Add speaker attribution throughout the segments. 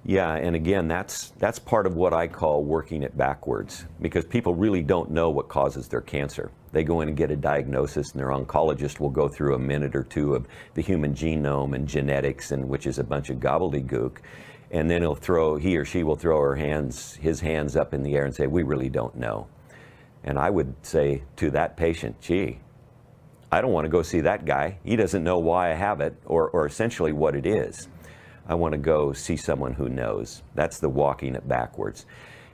Speaker 1: Yeah, and again, that's part of what I call working it backwards, because people really don't know what causes their cancer. They go in and get a diagnosis, and their oncologist will go through a minute or two of the human genome and genetics, and which is a bunch of gobbledygook, and then he or she will throw his hands up in the air and say, "We really don't know." And I would say to that patient, "Gee, I don't want to go see that guy. He doesn't know why I have it, or essentially what it is. I want to go see someone who knows." That's the walking it backwards.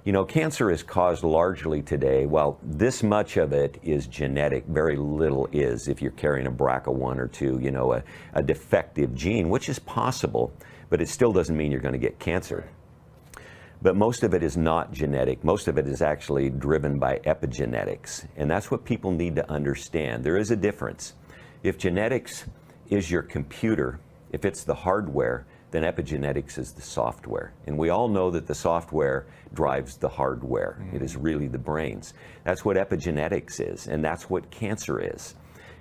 Speaker 1: You know, cancer is caused largely today, well, this much of it is genetic, very little is if you're carrying a BRCA1 or 2, you know, a defective gene, which is possible, but it still doesn't mean you're going to get cancer. But most of it is not genetic. Most of it is actually driven by epigenetics, and that's what people need to understand. There is a difference. If genetics is your computer, if it's the hardware, then epigenetics is the software. And we all know that the software drives the hardware. It is really the brains. That's what epigenetics is, and that's what cancer is.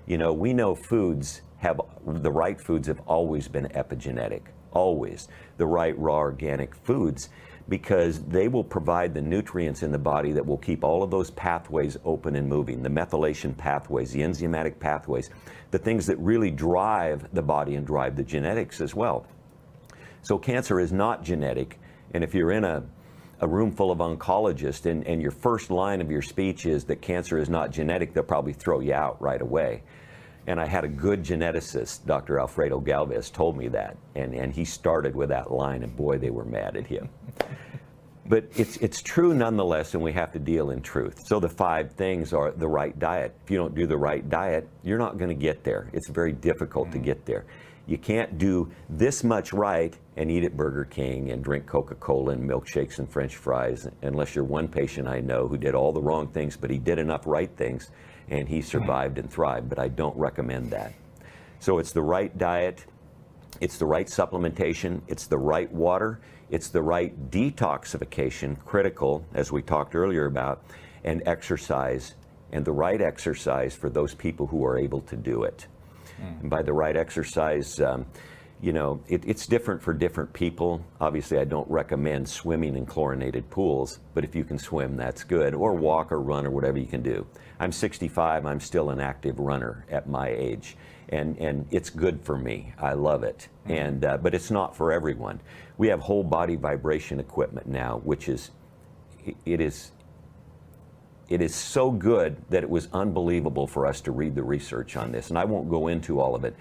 Speaker 1: You know, we know the right foods have always been epigenetic, always. The right raw organic foods, because they will provide the nutrients in the body that will keep all of those pathways open and moving, the methylation pathways, the enzymatic pathways, the things that really drive the body and drive the genetics as well. So cancer is not genetic, and if you're in a room full of oncologists and your first line of your speech is that cancer is not genetic, they'll probably throw you out right away. And I had a good geneticist, Dr. Alfredo Galvez, told me that, and he started with that line, and boy, they were mad at him. But it's true nonetheless, and we have to deal in truth. So the 5 things are the right diet. If you don't do the right diet, you're not going to get there. It's very difficult to get there. You can't do this much right and eat at Burger King and drink Coca-Cola and milkshakes and French fries, unless you're one patient I know who did all the wrong things, but he did enough right things and he survived and thrived. But I don't recommend that. So it's the right diet, it's the right supplementation, it's the right water, it's the right detoxification, critical, as we talked earlier about, and exercise, and the right exercise for those people who are able to do it. And by the right exercise, you know, it's different for different people. Obviously, I don't recommend swimming in chlorinated pools, but if you can swim, that's good, or walk or run or whatever you can do. I'm 65, I'm still an active runner at my age, and it's good for me. I love it, but it's not for everyone. We have whole body vibration equipment now, which is, it is so good that it was unbelievable for us to read the research on this. And I won't go into all of it,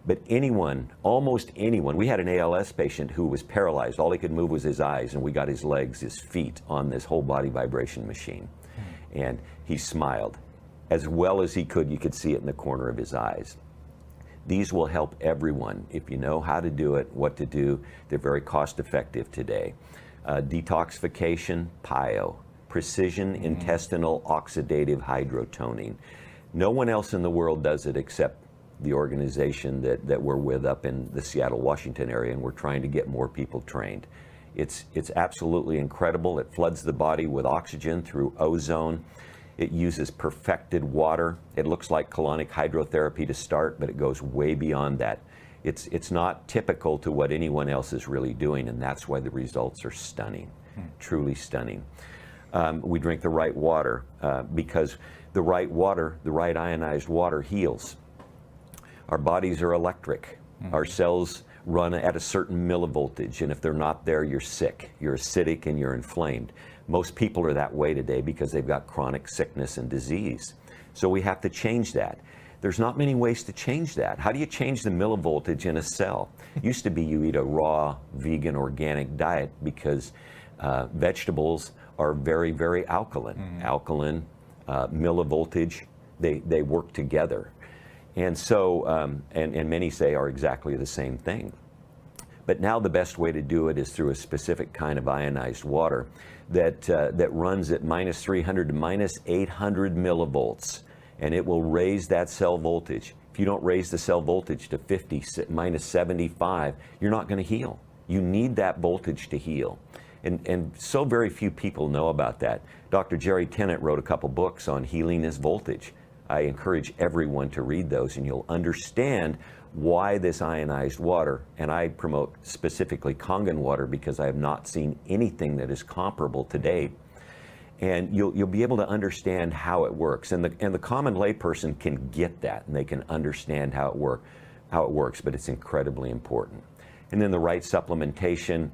Speaker 1: but anyone, almost anyone, we had an ALS patient who was paralyzed. All he could move was his eyes, and we got his legs, his feet on this whole body vibration machine. And he smiled as well as he could. You could see it in the corner of his eyes. These will help everyone if you know how to do it, what to do. They're very cost effective today. Detoxification, PIO. Precision intestinal oxidative hydrotoning. No one else in the world does it except the organization that we're with up in the Seattle, Washington area, and we're trying to get more people trained. It's absolutely incredible. It floods the body with oxygen through ozone. It uses perfected water. It looks like colonic hydrotherapy to start, but it goes way beyond that. It's not typical to what anyone else is really doing, and that's why the results are stunning, truly stunning. We drink the right water because the right water, the right ionized water heals. Our bodies are electric. Our cells run at a certain millivoltage, and if they're not there, you're sick. You're acidic and you're inflamed. Most people are that way today because they've got chronic sickness and disease. So we have to change that. There's not many ways to change that. How do you change the millivoltage in a cell? Used to be you eat a raw, vegan, organic diet because vegetables are very, very alkaline. Alkaline, millivoltage, they work together. And so, and many say are exactly the same thing. But now the best way to do it is through a specific kind of ionized water that runs at minus 300 to minus 800 millivolts, and it will raise that cell voltage. If you don't raise the cell voltage to 50, minus 75, you're not going to heal. You need that voltage to heal. And so very few people know about that. Dr. Jerry Tennant wrote a couple books on healing is voltage. I encourage everyone to read those, and you'll understand why this ionized water, and I promote specifically Kangen water because I have not seen anything that is comparable to date. And you'll be able to understand how it works, and the common layperson can get that, and they can understand how it works. But it's incredibly important. And then the right supplementation,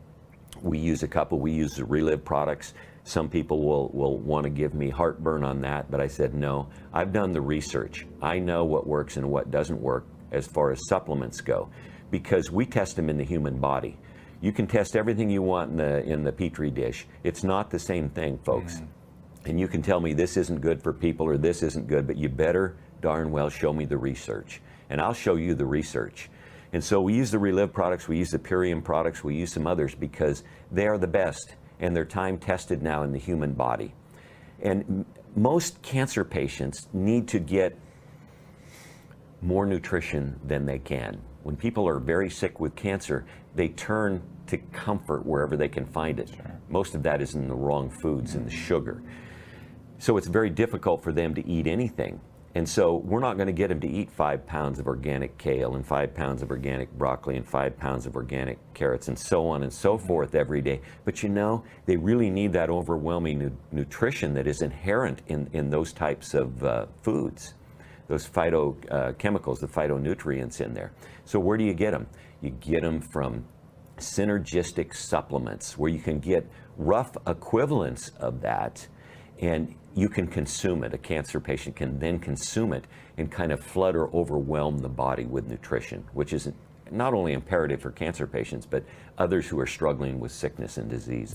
Speaker 1: we use a couple. We use the Relive products. Some people will want to give me heartburn on that, but I said no. I've done the research. I know what works and what doesn't work as far as supplements go, because we test them in the human body. You can test everything you want in the Petri dish. It's not the same thing, folks. And you can tell me this isn't good for people or this isn't good, but you better darn well show me the research. And I'll show you the research. And so we use the Relive products, we use the Purium products, we use some others because they are the best and they're time tested now in the human body. And most cancer patients need to get more nutrition than they can. When people are very sick with cancer, they turn to comfort wherever they can find it. Sure. Most of that is in the wrong foods and the sugar. So it's very difficult for them to eat anything. And so we're not going to get them to eat 5 pounds of organic kale and 5 pounds of organic broccoli and 5 pounds of organic carrots and so on and so forth every day. But you know, they really need that overwhelming nutrition that is inherent in those types of foods. Those phytochemicals, the phytonutrients in there. So where do you get them? You get them from synergistic supplements where you can get rough equivalents of that and you can consume it. A cancer patient can then consume it and kind of flood or overwhelm the body with nutrition, which is not only imperative for cancer patients, but others who are struggling with sickness and disease.